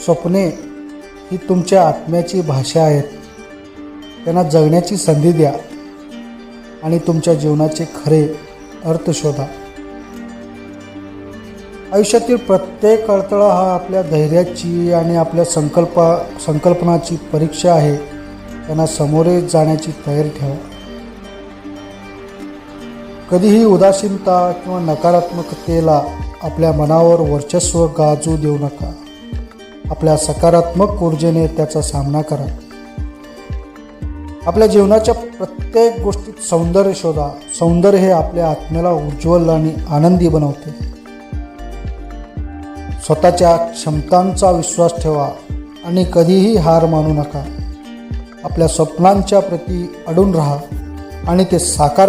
स्वप्ने ही तुमच्या आत्म्याची भाषा आहेत. त्यांना जगण्याची संधी द्या आणि तुमच्या जीवनाचे खरे अर्थ शोधा. आयुष्यातील प्रत्येक अडथळा हा आपल्या धैर्याची आणि आपल्या संकल्पनाची परीक्षा आहे. त्यांना सामोरे जाण्याची तयारी ठेवा. कधीही उदासीनता किंवा नकारात्मकतेला आपल्या मनावर वर्चस्व गाजू देऊ नका. आपल्या सकारात्मक ऊर्जेने त्याचा सामना करा. आपल्या जीवनाच्या प्रत्येक गोष्टीत सौंदर्य शोधा. सौंदर्य हे आपल्या आत्म्याला उज्ज्वल आणि आनंदी बनवते. स्वतःच्या क्षमतांचा विश्वास ठेवा आणि कधीही हार मानू नका. आपल्या स्वप्नांच्या प्रती अडून राहा आणि ते साकार